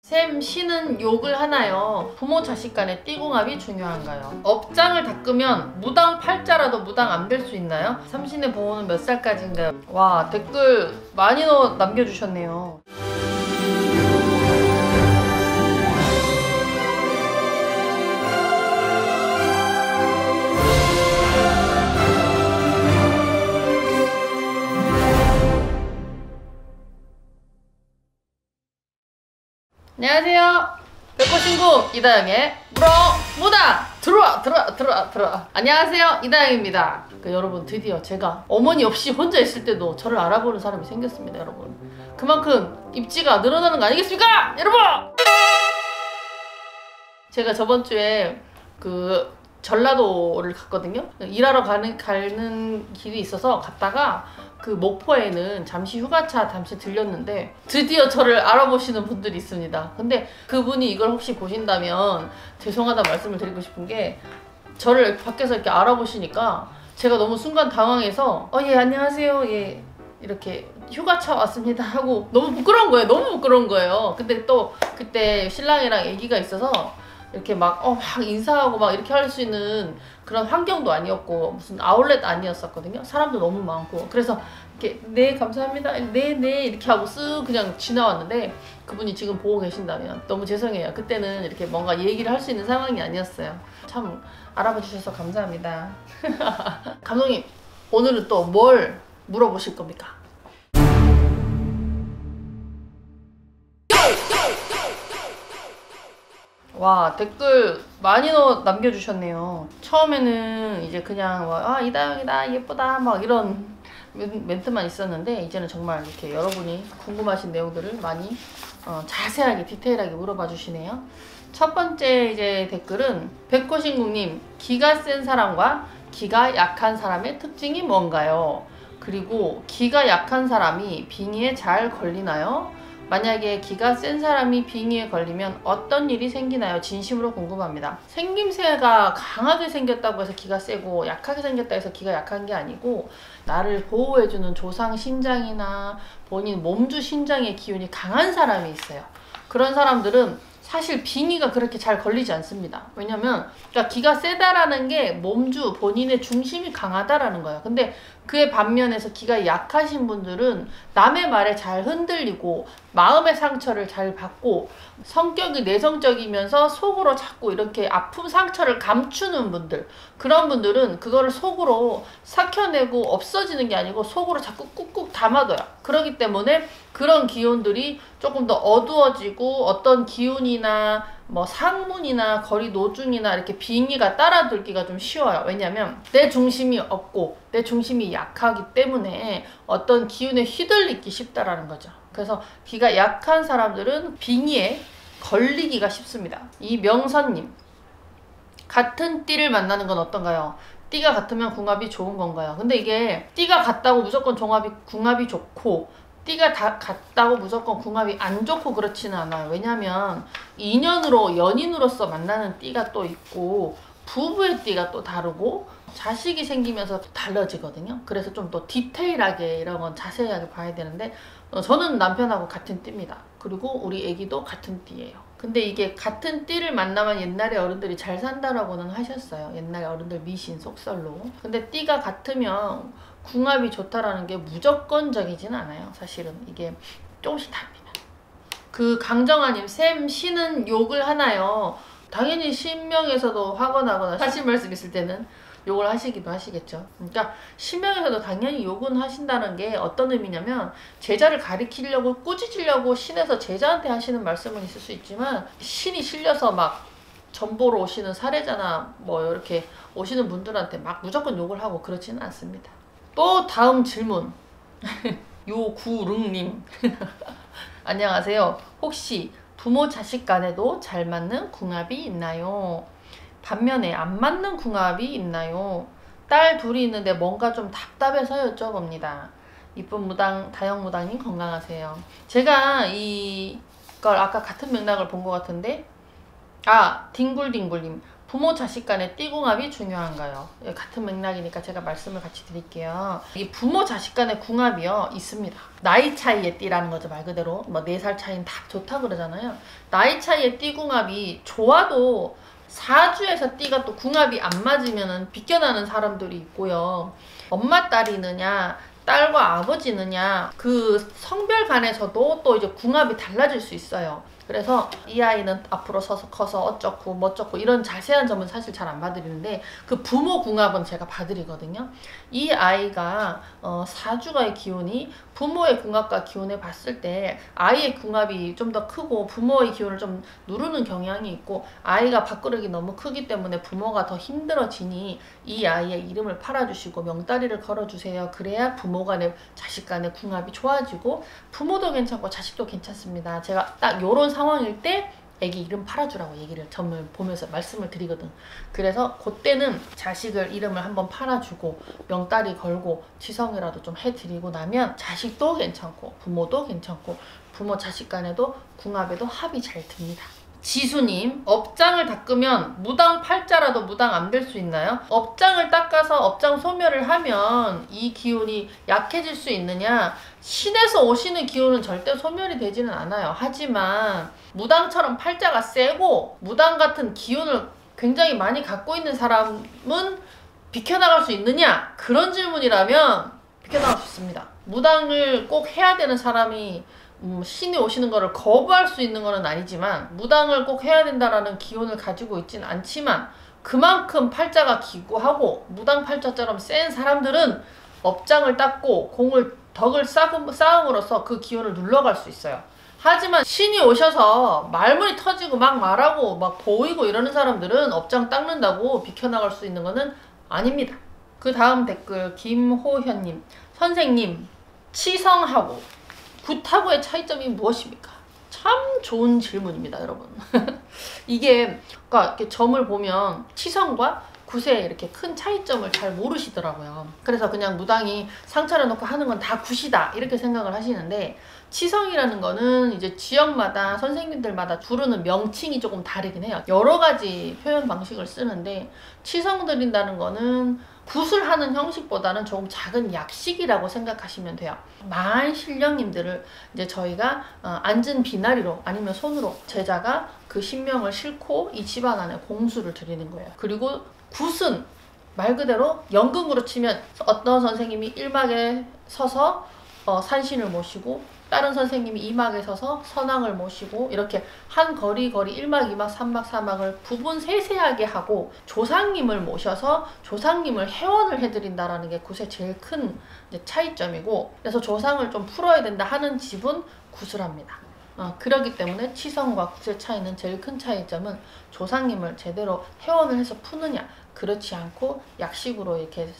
샘 씨는 욕을 하나요? 부모 자식 간의 띠궁합이 중요한가요? 업장을 닦으면 무당 팔자라도 무당 안 될 수 있나요? 삼신의 보호는 몇 살까지인가요? 와, 댓글 많이 남겨주셨네요. 안녕하세요. 백호신구 이다영의 무당 들어와. 안녕하세요, 이다영입니다. 여러분, 드디어 제가 어머니 없이 혼자 있을 때도 저를 알아보는 사람이 생겼습니다. 여러분, 그만큼 입지가 늘어나는 거 아니겠습니까? 여러분, 제가 저번 주에 전라도를 갔거든요. 일하러 가는 길이 있어서 갔다가 목포에는 잠시 휴가차 들렸는데 드디어 저를 알아보시는 분들이 있습니다. 근데 그분이 이걸 혹시 보신다면 죄송하다 말씀을 드리고 싶은 게, 저를 밖에서 이렇게 알아보시니까 제가 너무 순간 당황해서 예 안녕하세요, 예 이렇게 휴가차 왔습니다 하고 너무 부끄러운 거예요. 근데 또 그때 신랑이랑 아기가 있어서 이렇게 막 인사하고 막 이렇게 할 수 있는 그런 환경도 아니었고, 무슨 아울렛 아니었었거든요. 사람도 너무 많고. 그래서 이렇게 네 감사합니다, 네 이렇게 하고 쓱 그냥 지나왔는데, 그분이 지금 보고 계신다면 너무 죄송해요. 그때는 이렇게 뭔가 얘기를 할 수 있는 상황이 아니었어요. 참 알아봐 주셔서 감사합니다. 감독님, 오늘은 또 뭘 물어보실 겁니까? 와, 댓글 많이 남겨주셨네요. 처음에는 이제 그냥 이다영이다, 예쁘다, 막 이런 멘트만 있었는데, 이제는 정말 이렇게 여러분이 궁금하신 내용들을 많이 자세하게 디테일하게 물어봐 주시네요. 첫 번째 이제 댓글은 백호신국님, 기가 센 사람과 기가 약한 사람의 특징이 뭔가요? 그리고 기가 약한 사람이 빙의에 잘 걸리나요? 만약에 기가 센 사람이 빙의에 걸리면 어떤 일이 생기나요? 진심으로 궁금합니다. 생김새가 강하게 생겼다고 해서 기가 세고, 약하게 생겼다 해서 기가 약한 게 아니고, 나를 보호해주는 조상 신장이나 본인 몸주 신장의 기운이 강한 사람이 있어요. 그런 사람들은 사실 빙의가 그렇게 잘 걸리지 않습니다. 왜냐면 기가 세다라는 게 몸주 본인의 중심이 강하다라는 거예요. 근데 그의 반면에서 기가 약하신 분들은 남의 말에 잘 흔들리고 마음의 상처를 잘 받고, 성격이 내성적이면서 속으로 자꾸 이렇게 아픔 상처를 감추는 분들, 그런 분들은 그거를 속으로 삭혀내고 없어지는 게 아니고 속으로 자꾸 꾹꾹 담아둬요. 그렇기 때문에 그런 기운들이 조금 더 어두워지고, 어떤 기운이나 뭐 상문이나 거리 노중이나 이렇게 빙의가 따라들기가 좀 쉬워요. 왜냐면 내 중심이 없고 내 중심이 약하기 때문에 어떤 기운에 휘둘리기 쉽다라는 거죠. 그래서 기가 약한 사람들은 빙의에 걸리기가 쉽습니다. 이명선님, 같은 띠를 만나는 건 어떤가요? 띠가 같으면 궁합이 좋은 건가요? 근데 이게 띠가 같다고 무조건 궁합이 좋고, 띠가 다 같다고 무조건 궁합이 안 좋고 그렇지는 않아요. 왜냐면 인연으로, 연인으로서 만나는 띠가 또 있고, 부부의 띠가 또 다르고, 자식이 생기면서 달라지거든요. 그래서 좀 더 디테일하게 이런 건 자세하게 봐야 되는데, 저는 남편하고 같은 띠입니다. 그리고 우리 애기도 같은 띠예요. 근데 이게 같은 띠를 만나면 옛날에 어른들이 잘 산다라고는 하셨어요. 옛날에 어른들 미신 속설로. 근데 띠가 같으면 궁합이 좋다라는 게 무조건적이진 않아요. 사실은 이게 조금씩 다릅니다. 강정아님, 샘 씨는 욕을 하나요? 당연히 신명에서도 하거나 하신 말씀 있을 때는 욕을 하시기도 하시겠죠. 그러니까 신명에서도 당연히 욕은 하신다는 게 어떤 의미냐면, 제자를 가리키려고 꾸짖으려고 신에서 제자한테 하시는 말씀은 있을 수 있지만, 신이 실려서 막 전보로 오시는 사례자나 뭐 이렇게 오시는 분들한테 막 무조건 욕을 하고 그렇지는 않습니다. 또 다음 질문. 요구릉님. 안녕하세요. 혹시 부모 자식 간에도 잘 맞는 궁합이 있나요? 반면에 안 맞는 궁합이 있나요? 딸 둘이 있는데 뭔가 좀 답답해서 여쭤봅니다. 이쁜 무당, 다영 무당님 건강하세요. 제가 이걸 아까 같은 맥락을 본 것 같은데, 딩굴딩굴님, 부모 자식 간의 띠궁합이 중요한가요? 같은 맥락이니까 제가 말씀을 같이 드릴게요. 이 부모 자식 간의 궁합이요 있습니다. 나이 차이의 띠라는 거죠. 말 그대로 뭐 4살 차이는 다 좋다 그러잖아요. 나이 차이의 띠궁합이 좋아도 사주에서 띠가 또 궁합이 안 맞으면 비껴나는 사람들이 있고요. 엄마 딸이느냐 딸과 아버지느냐 그 성별 간에서도 또 이제 궁합이 달라질 수 있어요. 그래서 이 아이는 앞으로 서서 커서 어쩌고 뭐쩌고 이런 자세한 점은 사실 잘 안 봐드리는데 그 부모 궁합은 제가 봐드리거든요. 이 아이가 사주가의 기운이 부모의 궁합과 기운을 봤을 때 아이의 궁합이 좀 더 크고 부모의 기운을 좀 누르는 경향이 있고 아이가 밥그릇이 너무 크기 때문에 부모가 더 힘들어지니 이 아이의 이름을 팔아주시고 명다리를 걸어주세요. 그래야 부모 간의 자식 간의 궁합이 좋아지고 부모도 괜찮고 자식도 괜찮습니다. 제가 딱 요런 상황일 때 애기 이름 팔아주라고 얘기를 점을 보면서 말씀을 드리거든. 그래서 그때는 자식을 이름을 한번 팔아주고 명다리 걸고 치성이라도 좀 해드리고 나면 자식도 괜찮고 부모도 괜찮고 부모 자식 간에도 궁합에도 합이 잘 듭니다. 지수님, 업장을 닦으면 무당 팔자라도 무당 안 될 수 있나요? 업장을 닦아서 업장 소멸을 하면 이 기운이 약해질 수 있느냐? 신에서 오시는 기운은 절대 소멸이 되지는 않아요. 하지만 무당처럼 팔자가 세고 무당 같은 기운을 굉장히 많이 갖고 있는 사람은 비켜나갈 수 있느냐? 그런 질문이라면 비켜나갈 수 있습니다. 무당을 꼭 해야 되는 사람이 신이 오시는 거를 거부할 수 있는 거는 아니지만 무당을 꼭 해야 된다라는 기운을 가지고 있진 않지만 그만큼 팔자가 기구하고 무당 팔자처럼 센 사람들은 업장을 닦고 덕을 쌓음으로써 그 기운을 눌러갈 수 있어요. 하지만 신이 오셔서 말문이 터지고 막 말하고 막 보이고 이러는 사람들은 업장 닦는다고 비켜나갈 수 있는 거는 아닙니다. 그 다음 댓글 김호현님, 선생님 치성하고 굿하고의 차이점이 무엇입니까? 참 좋은 질문입니다, 여러분. 이게 그러니까 이렇게 점을 보면 치성과 굿의 이렇게 큰 차이점을 잘 모르시더라고요. 그래서 그냥 무당이 상처를 놓고 하는 건 다 굿이다 이렇게 생각을 하시는데 치성이라는 거는 이제 지역마다 선생님들마다 부르는 명칭이 조금 다르긴 해요. 여러 가지 표현 방식을 쓰는데 치성 드린다는 거는 굿을 하는 형식보다는 조금 작은 약식이라고 생각하시면 돼요. 만신령님들을 이제 저희가 앉은 비나리로 아니면 손으로 제자가 그 신명을 싣고 이 집안 안에 공수를 드리는 거예요. 그리고 굿은 말 그대로 연극으로 치면 어떤 선생님이 1막에 서서 산신을 모시고 다른 선생님이 2막에 서서 선왕을 모시고 이렇게 한 거리 1막, 2막, 3막, 4막을 구분 세세하게 하고 조상님을 모셔서 조상님을 회원을 해드린다라는 게 굿의 제일 큰 차이점이고 그래서 조상을 좀 풀어야 된다 하는 집은 굿을 합니다. 그렇기 때문에 치성과 굿의 차이는 제일 큰 차이점은 조상님을 제대로 회원을 해서 푸느냐 그렇지 않고 약식으로 이렇게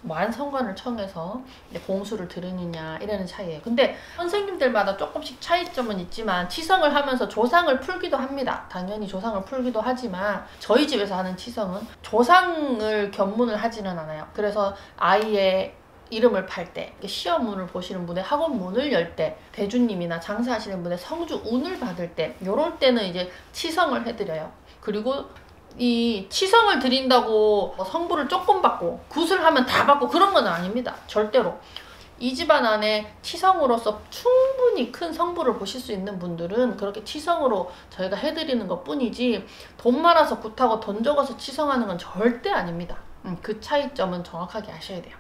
완성관을 청해서 공수를 들으느냐 이라는 차이예요. 근데 선생님들마다 조금씩 차이점은 있지만 치성을 하면서 조상을 풀기도 합니다. 당연히 조상을 풀기도 하지만 저희 집에서 하는 치성은 조상을 견문을 하지는 않아요. 그래서 아이의 이름을 팔 때, 시험문을 보시는 분의 학원문을 열 때, 대주님이나 장사하시는 분의 성주 운을 받을 때, 요럴 때는 이제 치성을 해드려요. 그리고 이 치성을 드린다고 성부를 조금 받고 굿을 하면 다 받고 그런 건 아닙니다. 절대로. 이 집안 안에 치성으로서 충분히 큰 성부를 보실 수 있는 분들은 그렇게 치성으로 저희가 해드리는 것 뿐이지 돈 많아서 굿하고 돈 적어서 치성하는 건 절대 아닙니다. 그 차이점은 정확하게 아셔야 돼요.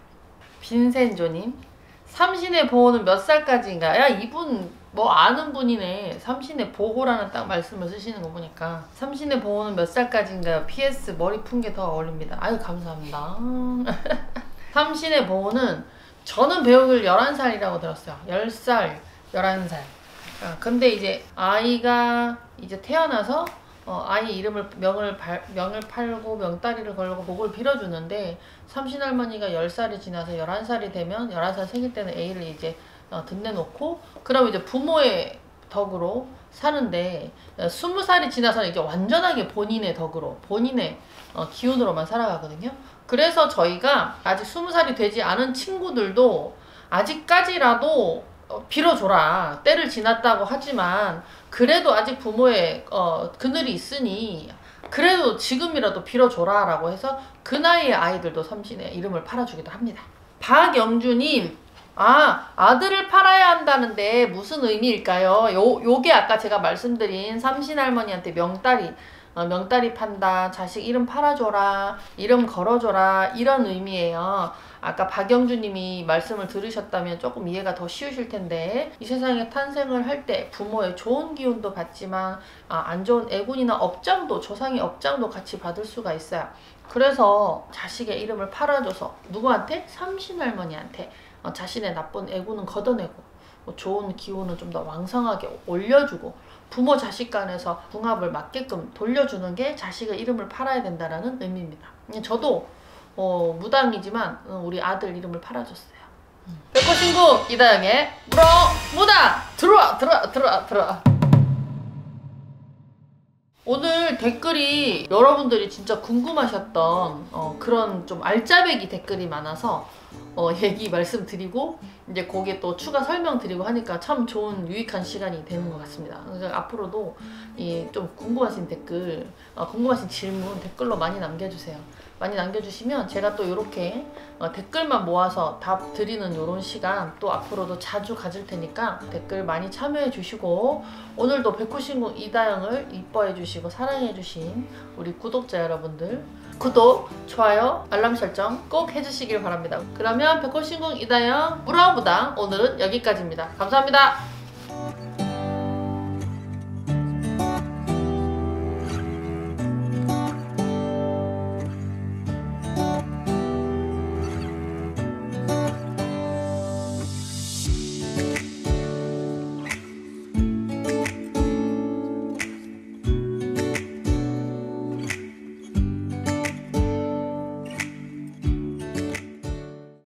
빈센조님, 삼신의 보호는 몇 살까지인가? 야, 이분 뭐 아는 분이네. 삼신의 보호라는 딱 말씀을 쓰시는 거 보니까 삼신의 보호는 몇 살까지인가요? PS 머리 푼 게 더 어울립니다. 아유 감사합니다. 삼신의 보호는 저는 배우기를 11살이라고 들었어요. 10살, 11살. 근데 이제 아이가 이제 태어나서 아이 이름을 명을 팔고 명다리를 걸고 복을 빌어주는데 삼신할머니가 10살이 지나서 11살이 되면 11살 생일 때는 애를 이제 등내놓고 그럼 이제 부모의 덕으로 사는데 20살이 지나서 이제 완전하게 본인의 덕으로 본인의 기운으로만 살아가거든요. 그래서 저희가 아직 20살이 되지 않은 친구들도 아직까지라도 빌어줘라. 때를 지났다고 하지만 그래도 아직 부모의 그늘이 있으니 그래도 지금이라도 빌어줘라 라고 해서 그 나이의 아이들도 삼신의 이름을 팔아주기도 합니다. 박영주님, 아들을 팔아야 한다는데 무슨 의미일까요? 요게 아까 제가 말씀드린 삼신할머니한테 명다리 판다, 자식 이름 팔아줘라, 이름 걸어줘라, 이런 의미예요. 아까 박영주님이 말씀을 들으셨다면 조금 이해가 더 쉬우실 텐데, 이 세상에 탄생을 할 때 부모의 좋은 기운도 받지만 안 좋은 애군이나 업장도, 조상의 업장도 같이 받을 수가 있어요. 그래서 자식의 이름을 팔아줘서 누구한테? 삼신할머니한테 자신의 나쁜 애군은 걷어내고 좋은 기운은 좀 더 왕성하게 올려주고 부모 자식 간에서 궁합을 맞게끔 돌려주는 게 자식의 이름을 팔아야 된다는 의미입니다. 저도 무당이지만 우리 아들 이름을 팔아줬어요. 백호신궁 이다영의 무당 들어와. 오늘 댓글이 여러분들이 진짜 궁금하셨던 그런 좀 알짜배기 댓글이 많아서 얘기 말씀드리고 이제 거기에 또 추가 설명드리고 하니까 참 좋은 유익한 시간이 되는 것 같습니다. 그래서 앞으로도 좀 궁금하신 댓글, 궁금하신 질문 댓글로 많이 남겨주세요. 많이 남겨주시면 제가 또 이렇게 댓글만 모아서 답 드리는 이런 시간 또 앞으로도 자주 가질 테니까 댓글 많이 참여해 주시고, 오늘도 백호신궁 이다영을 이뻐해 주시고 사랑해 주신 우리 구독자 여러분들 구독, 좋아요, 알람 설정 꼭 해주시길 바랍니다. 그러면 백호신궁 이다영 무당무당 오늘은 여기까지입니다. 감사합니다.